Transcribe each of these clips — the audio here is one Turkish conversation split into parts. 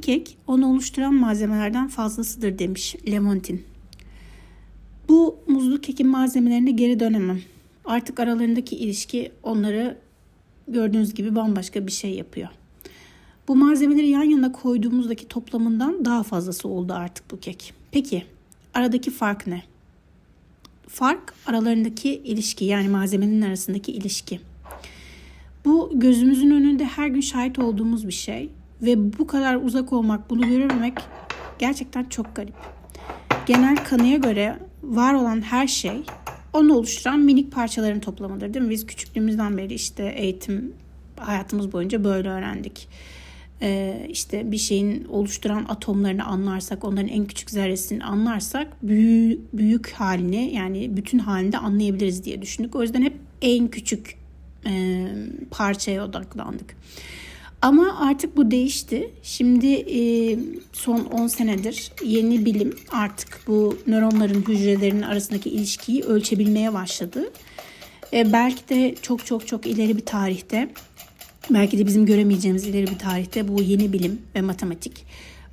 kek onu oluşturan malzemelerden fazlasıdır demiş Lemontin. Bu muzlu kekin malzemelerine geri dönemem. Artık aralarındaki ilişki onları gördüğünüz gibi bambaşka bir şey yapıyor. Bu malzemeleri yan yana koyduğumuzdaki toplamından daha fazlası oldu artık bu kek. Peki aradaki fark ne? Fark aralarındaki ilişki, yani malzemenin arasındaki ilişki. Bu gözümüzün önünde her gün şahit olduğumuz bir şey ve bu kadar uzak olmak, bunu görememek gerçekten çok garip. Genel kanıya göre var olan her şey onu oluşturan minik parçaların toplamıdır, değil mi? Biz küçüklüğümüzden beri işte eğitim hayatımız boyunca böyle öğrendik. İşte bir şeyin oluşturan atomlarını anlarsak, onların en küçük zerresini anlarsak büyük halini, yani bütün halini de anlayabiliriz diye düşündük. O yüzden hep en küçük parçaya odaklandık. Ama artık bu değişti. Şimdi son 10 senedir yeni bilim artık bu nöronların, hücrelerin arasındaki ilişkiyi ölçebilmeye başladı. Belki de çok ileri bir tarihte, belki de bizim göremeyeceğimiz ileri bir tarihte bu yeni bilim ve matematik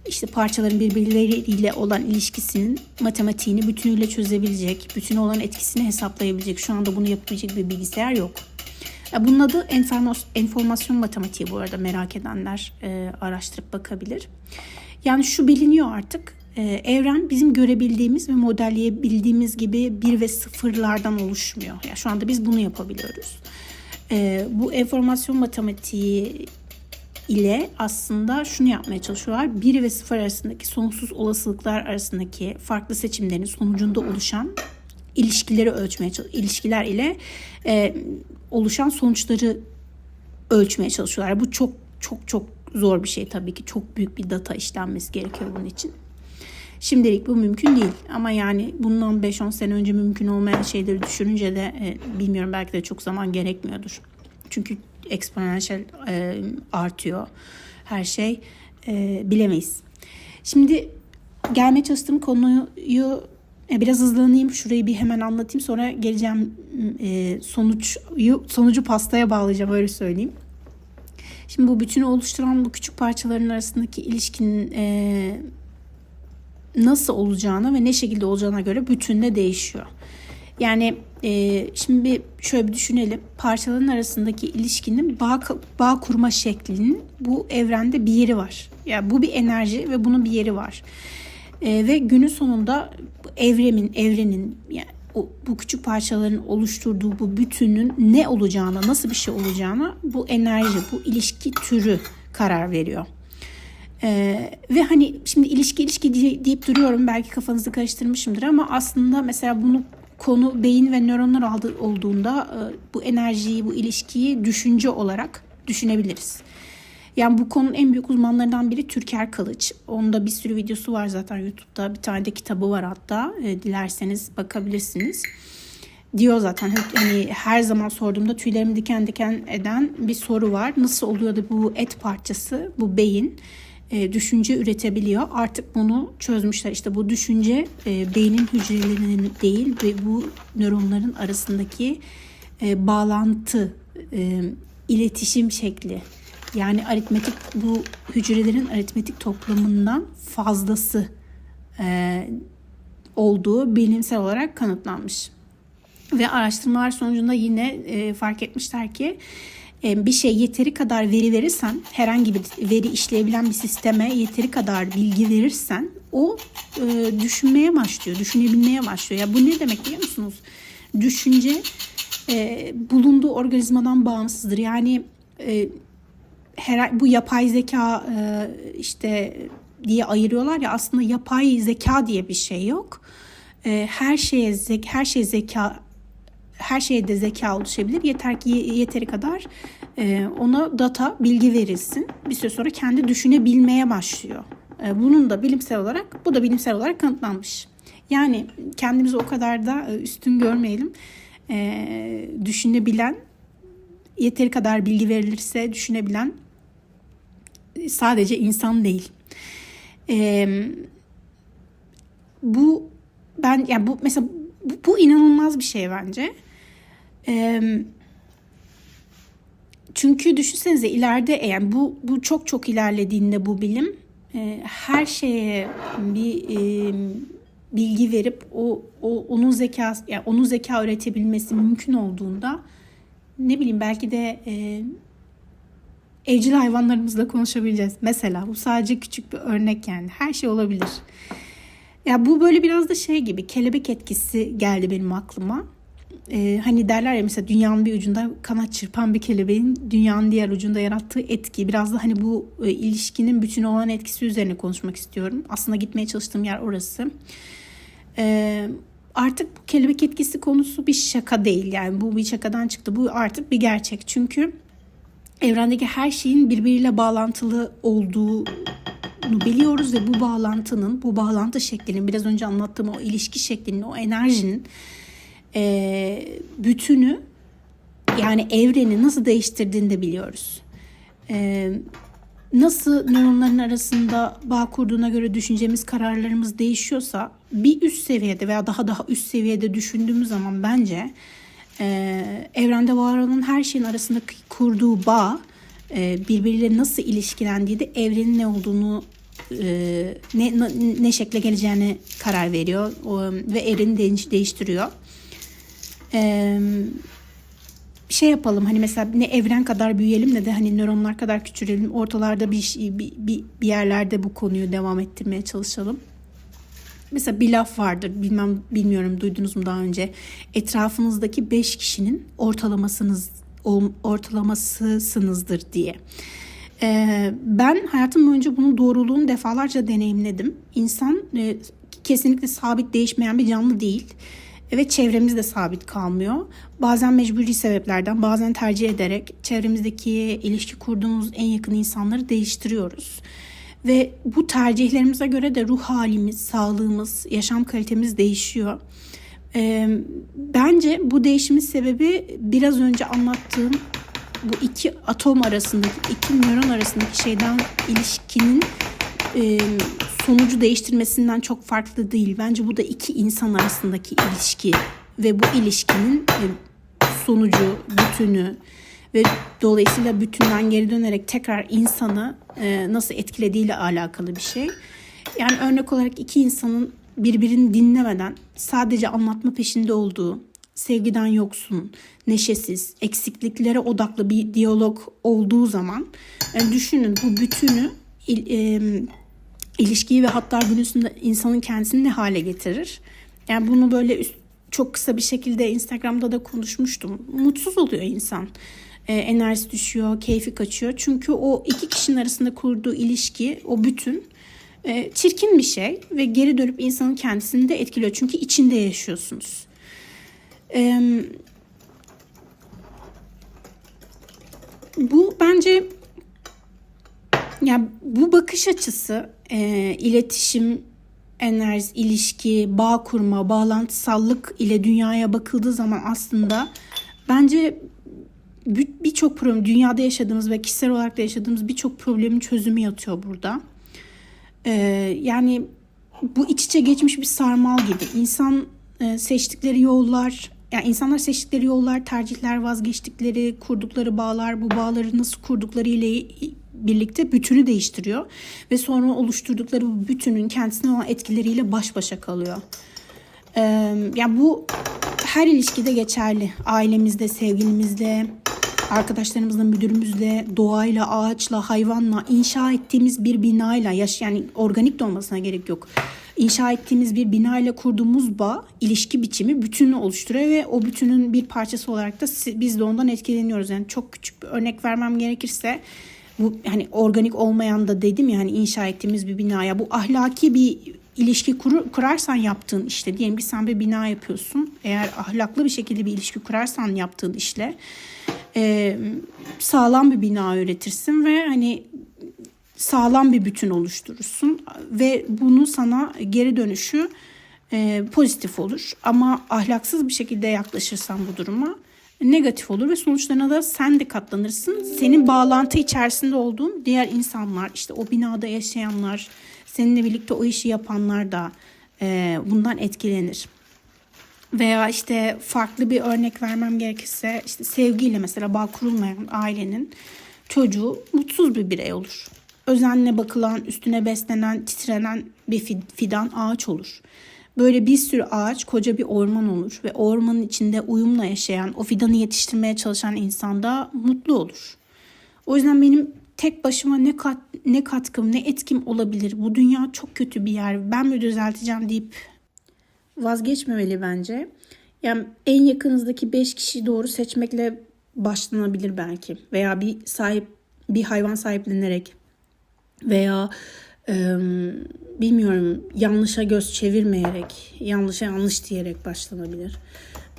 işte parçaların birbirleriyle olan ilişkisinin matematiğini bütünüyle çözebilecek, bütüne olan etkisini hesaplayabilecek. Şu anda bunu yapabilecek bir bilgisayar yok. Bunun adı enformasyon matematiği, bu arada merak edenler araştırıp bakabilir. Yani şu biliniyor artık, evren bizim görebildiğimiz ve modelleyebildiğimiz gibi 1 ve 0'lardan oluşmuyor. Yani şu anda biz bunu yapabiliyoruz. Bu enformasyon matematiği ile aslında şunu yapmaya çalışıyorlar. 1 ve 0 arasındaki sonsuz olasılıklar arasındaki farklı seçimlerin sonucunda oluşan ilişkileri ölçmeye çalışıyorlar. İlişkiler ile oluşan sonuçları ölçmeye çalışıyorlar. Bu çok zor bir şey tabii ki. Çok büyük bir data işlenmesi gerekiyor bunun için. Şimdilik bu mümkün değil. Ama yani bundan 5-10 sene önce mümkün olmayan şeyleri düşününce de bilmiyorum, belki de çok zaman gerekmiyordur. Çünkü eksponansiyel artıyor her şey. Bilemeyiz. Şimdi gelmeye çalıştığım konuyu biraz hızlanayım. Şurayı bir hemen anlatayım. Sonra geleceğim sonucu pastaya bağlayacağım, öyle söyleyeyim. Şimdi bu bütünü oluşturan bu küçük parçaların arasındaki ilişkinin nasıl olacağına ve ne şekilde olacağına göre bütünle değişiyor. Yani şimdi şöyle bir düşünelim. Parçaların arasındaki ilişkinin bağ kurma şeklinin bu evrende bir yeri var. Yani bu bir enerji ve bunun bir yeri var. Ve günün sonunda evrenin yani bu küçük parçaların oluşturduğu bu bütünün ne olacağına, nasıl bir şey olacağına bu enerji, bu ilişki türü karar veriyor. Ve hani şimdi ilişki deyip duruyorum, belki kafanızı karıştırmışımdır ama aslında mesela bunu konu beyin ve nöronlar olduğunda bu enerjiyi, bu ilişkiyi düşünce olarak düşünebiliriz. Yani bu konunun en büyük uzmanlarından biri Türker Kılıç. Onda bir sürü videosu var zaten YouTube'da. Bir tane de kitabı var hatta. Dilerseniz bakabilirsiniz. Diyor zaten, hani her zaman sorduğumda tüylerimi diken diken eden bir soru var. Nasıl oluyor da bu et parçası, bu beyin düşünce üretebiliyor? Artık bunu çözmüşler. İşte bu düşünce beynin hücrelerinin değil ve bu nöronların arasındaki bağlantı, iletişim şekli. Yani aritmetik, bu hücrelerin aritmetik toplamından fazlası olduğu bilimsel olarak kanıtlanmış. Ve araştırmalar sonucunda yine fark etmişler ki bir şey yeteri kadar veri verirsen, herhangi bir veri işleyebilen bir sisteme yeteri kadar bilgi verirsen o düşünmeye başlıyor, düşünebilmeye başlıyor. Ya bu ne demek biliyor musunuz? Düşünce bulunduğu organizmadan bağımsızdır. Yani bu yapay zeka işte diye ayırıyorlar ya, aslında yapay zeka diye bir şey yok. Her şeye de zeka oluşabilir. Yeter ki yeteri kadar ona data, bilgi verilsin. Bir süre sonra kendi düşünebilmeye başlıyor. Bu da bilimsel olarak kanıtlanmış. Yani kendimizi o kadar da üstün görmeyelim. Düşünebilen, yeteri kadar bilgi verilirse düşünebilen sadece insan değil. Bu mesela bu inanılmaz bir şey bence. Çünkü düşünsenize ileride, yani bu çok ilerlediğinde bu bilim, her şeye bir bilgi verip onun zeka üretebilmesi mümkün olduğunda, ne bileyim, belki de evcil hayvanlarımızla konuşabileceğiz. Mesela bu sadece küçük bir örnek yani. Her şey olabilir. Ya bu böyle biraz da şey gibi, kelebek etkisi geldi benim aklıma. Hani derler ya, mesela dünyanın bir ucunda kanat çırpan bir kelebeğin dünyanın diğer ucunda yarattığı etki. Biraz da hani bu ilişkinin bütün olan etkisi üzerine konuşmak istiyorum. Aslında gitmeye çalıştığım yer orası. Artık bu kelebek etkisi konusu bir şaka değil. Yani bu bir şakadan çıktı. Bu artık bir gerçek. Çünkü evrendeki her şeyin birbiriyle bağlantılı olduğunu biliyoruz ve bu bağlantı şeklinin, biraz önce anlattığım o ilişki şeklinin, o enerjinin bütünü, yani evreni nasıl değiştirdiğini de biliyoruz. Nasıl nöronların arasında bağ kurduğuna göre düşüncemiz, kararlarımız değişiyorsa, bir üst seviyede veya daha üst seviyede düşündüğümüz zaman bence evrende var olan her şeyin arasında kurduğu bağ, birbiriyle nasıl ilişkilendiği de evrenin ne olduğunu, ne şekle geleceğine karar veriyor ve evreni değiştiriyor. Şey yapalım, hani mesela ne evren kadar büyüyelim ne de hani nöronlar kadar küçülelim. Ortalarda bir yerlerde bu konuyu devam ettirmeye çalışalım. Mesela bir laf vardır, bilmiyorum duydunuz mu daha önce. Etrafınızdaki 5 kişinin ortalamasısınızdır diye. Ben hayatım boyunca bunun doğruluğunu defalarca deneyimledim. İnsan kesinlikle sabit, değişmeyen bir canlı değil. Ve çevremiz de sabit kalmıyor. Bazen mecburi sebeplerden, bazen tercih ederek çevremizdeki ilişki kurduğumuz en yakın insanları değiştiriyoruz. Ve bu tercihlerimize göre de ruh halimiz, sağlığımız, yaşam kalitemiz değişiyor. Bence bu değişimin sebebi biraz önce anlattığım bu iki atom arasındaki, iki nöron arasındaki ilişkinin sonucu değiştirmesinden çok farklı değil. Bence bu da iki insan arasındaki ilişki ve bu ilişkinin sonucu, bütünü ve dolayısıyla bütünden geri dönerek tekrar insanı nasıl etkilediğiyle alakalı bir şey. Yani örnek olarak iki insanın birbirini dinlemeden sadece anlatma peşinde olduğu, sevgiden yoksun, neşesiz, eksikliklere odaklı bir diyalog olduğu zaman, düşünün, bu bütünü, ilişkiyi ve hatta gün üstünde insanın kendisini ne hale getirir? Yani bunu böyle çok kısa bir şekilde Instagram'da da konuşmuştum. Mutsuz oluyor insan. Enerjisi düşüyor, keyfi kaçıyor. Çünkü o iki kişinin arasında kurduğu ilişki, o bütün çirkin bir şey ve geri dönüp insanın kendisini de etkiliyor. Çünkü içinde yaşıyorsunuz. Bu bence, ya bu bakış açısı, iletişim, enerji, ilişki, bağ kurma, bağlantısallık ile dünyaya bakıldığı zaman aslında bence birçok problem, dünyada yaşadığımız ve kişisel olarak da yaşadığımız birçok problemin çözümü yatıyor burada. Yani bu iç içe geçmiş bir sarmal gibi. İnsanlar seçtikleri yollar, tercihler, vazgeçtikleri, kurdukları bağlar, bu bağları nasıl kurdukları ile birlikte bütünü değiştiriyor ve sonra oluşturdukları bu bütünün kendisine olan etkileriyle baş başa kalıyor. Yani bu her ilişkide geçerli. Ailemizde, sevgilimizle, arkadaşlarımızla, müdürümüzle, doğayla, ağaçla, hayvanla, inşa ettiğimiz bir binayla, yani organik de olmasına gerek yok. İnşa ettiğimiz bir binayla kurduğumuz bağ, ilişki biçimi bütünü oluşturuyor ve o bütünün bir parçası olarak da biz de ondan etkileniyoruz. Yani çok küçük bir örnek vermem gerekirse, bu hani organik olmayan da dedim ya, hani inşa ettiğimiz bir binaya, bu ahlaki bir ilişki kurarsan yaptığın işte, diyelim ki sen bir bina yapıyorsun. Eğer ahlaklı bir şekilde bir ilişki kurarsan yaptığın işle sağlam bir bina üretirsin ve hani sağlam bir bütün oluşturursun ve bunu sana geri dönüşü pozitif olur. Ama ahlaksız bir şekilde yaklaşırsan bu duruma negatif olur ve sonuçlarına da sen de katlanırsın. Senin bağlantı içerisinde olduğun diğer insanlar, işte o binada yaşayanlar, seninle birlikte o işi yapanlar da bundan etkilenir. Veya işte farklı bir örnek vermem gerekirse, işte sevgiyle mesela bağ kurulmayan ailenin çocuğu mutsuz bir birey olur. özenle bakılan, üstüne beslenen, titrenen bir fidan ağaç olur. Böyle bir sürü ağaç koca bir orman olur ve ormanın içinde uyumla yaşayan, o fidanı yetiştirmeye çalışan insan da mutlu olur. O yüzden benim tek başıma ne katkım, ne etkim olabilir? Bu dünya çok kötü bir yer. Ben mi düzelteceğim deyip vazgeçmemeli bence. Yani en yakınızdaki 5 kişiyi doğru seçmekle başlanabilir belki. Veya bir hayvan sahiplenerek veya bilmiyorum, yanlışa göz çevirmeyerek, yanlışa yanlış diyerek başlanabilir.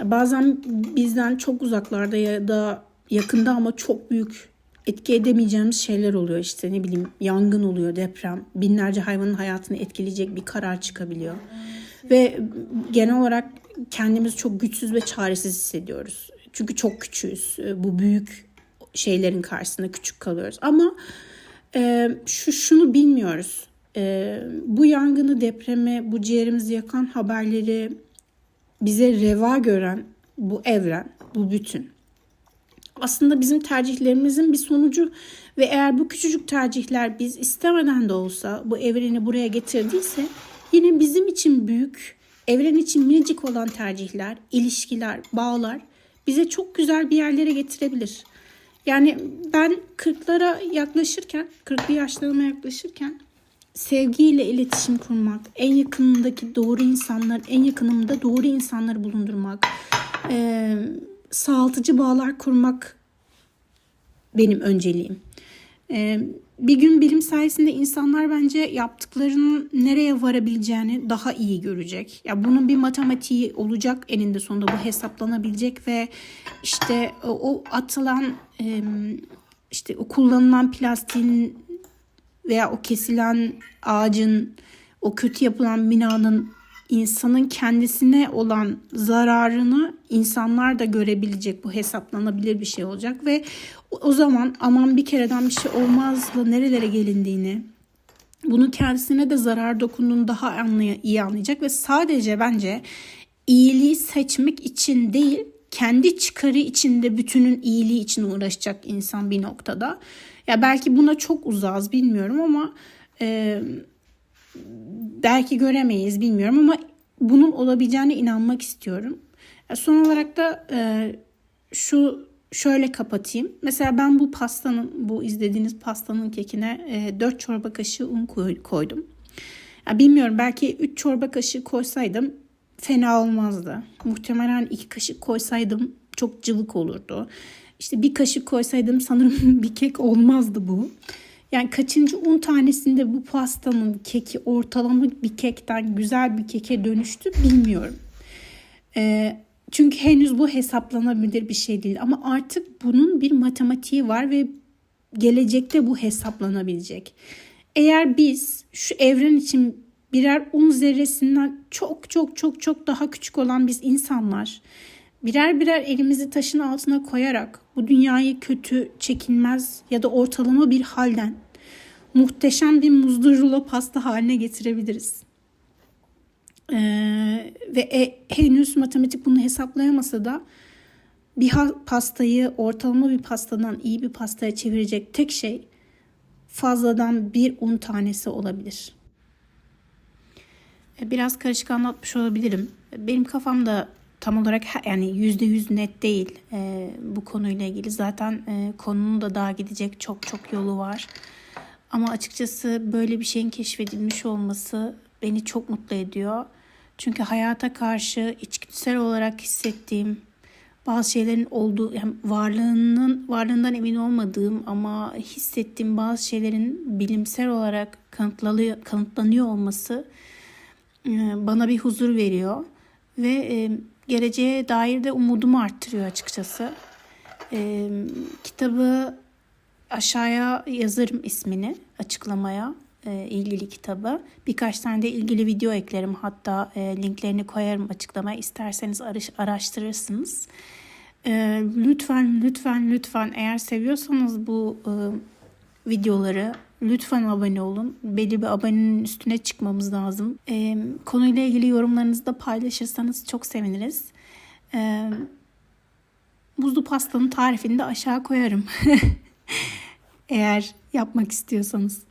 Bazen bizden çok uzaklarda ya da yakında ama çok büyük etki edemeyeceğimiz şeyler oluyor. İşte ne bileyim, yangın oluyor, deprem, binlerce hayvanın hayatını etkileyecek bir karar çıkabiliyor. Ve genel olarak kendimizi çok güçsüz ve çaresiz hissediyoruz. Çünkü çok küçüğüz. Bu büyük şeylerin karşısında küçük kalıyoruz. Ama şunu bilmiyoruz. Bu yangını, depremi, bu ciğerimizi yakan haberleri bize reva gören bu evren, bu bütün. Aslında bizim tercihlerimizin bir sonucu ve eğer bu küçücük tercihler biz istemeden de olsa bu evreni buraya getirdiyse, yine bizim için büyük, evren için minicik olan tercihler, ilişkiler, bağlar bize çok güzel bir yerlere getirebilir. Yani ben 40'lı yaşlarıma yaklaşırken sevgiyle iletişim kurmak, en yakınımdaki doğru insanlar, en yakınımda doğru insanları bulundurmak, sağaltıcı bağlar kurmak benim önceliğim. Bir gün bilim sayesinde insanlar bence yaptıklarının nereye varabileceğini daha iyi görecek. Ya bunun bir matematiği olacak eninde sonunda, bu hesaplanabilecek ve işte o atılan, işte o kullanılan plastiğin veya o kesilen ağacın, o kötü yapılan binanın insanın kendisine olan zararını insanlar da görebilecek, bu hesaplanabilir bir şey olacak ve o zaman aman bir kereden bir şey olmazla nerelere gelindiğini, bunun kendisine de zarar dokunduğunu daha iyi anlayacak ve sadece bence iyiliği seçmek için değil, kendi çıkarı için de bütünün iyiliği için uğraşacak insan bir noktada. Ya belki buna çok uzağız, bilmiyorum ama belki göremeyiz, bilmiyorum ama bunun olabileceğine inanmak istiyorum. Son olarak da şöyle kapatayım. Mesela ben bu izlediğiniz pastanın kekine 4 çorba kaşığı un koydum. Ya bilmiyorum, belki 3 çorba kaşığı koysaydım fena olmazdı. Muhtemelen 2 kaşık koysaydım çok cıvık olurdu. İşte 1 kaşık koysaydım sanırım bir kek olmazdı bu. Yani kaçıncı un tanesinde bu pastanın keki ortalama bir kekten güzel bir keke dönüştü bilmiyorum. Çünkü henüz bu hesaplanabilir bir şey değil. Ama artık bunun bir matematiği var ve gelecekte bu hesaplanabilecek. Eğer biz şu evren için birer un zerresinden çok çok çok çok daha küçük olan biz insanlar birer birer elimizi taşın altına koyarak bu dünyayı kötü, çekilmez ya da ortalama bir halden muhteşem bir muzlu rulo pasta haline getirebiliriz. Ve henüz matematik bunu hesaplayamasa da bir pastayı ortalama bir pastadan iyi bir pastaya çevirecek tek şey fazladan bir un tanesi olabilir. Biraz karışık anlatmış olabilirim. Benim kafamda tam olarak yani %100 net değil bu konuyla ilgili. Zaten konunun da daha gidecek çok çok yolu var. Ama açıkçası böyle bir şeyin keşfedilmiş olması beni çok mutlu ediyor. Çünkü hayata karşı içgüdüsel olarak hissettiğim bazı şeylerin olduğu, yani varlığından emin olmadığım ama hissettiğim bazı şeylerin bilimsel olarak kanıtlanıyor olması bana bir huzur veriyor ve geleceğe dair de umudumu arttırıyor açıkçası. Kitabı aşağıya yazarım, ismini açıklamaya, ilgili kitabı. Birkaç tane de ilgili video eklerim. Hatta linklerini koyarım açıklamaya. İsterseniz araştırırsınız. Lütfen eğer seviyorsanız bu videoları lütfen abone olun. Belli bir abonenin üstüne çıkmamız lazım. Konuyla ilgili yorumlarınızı da paylaşırsanız çok seviniriz. Buzlu pastanın tarifini de aşağı koyarım. Eğer yapmak istiyorsanız.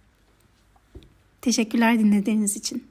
Teşekkürler dinlediğiniz için.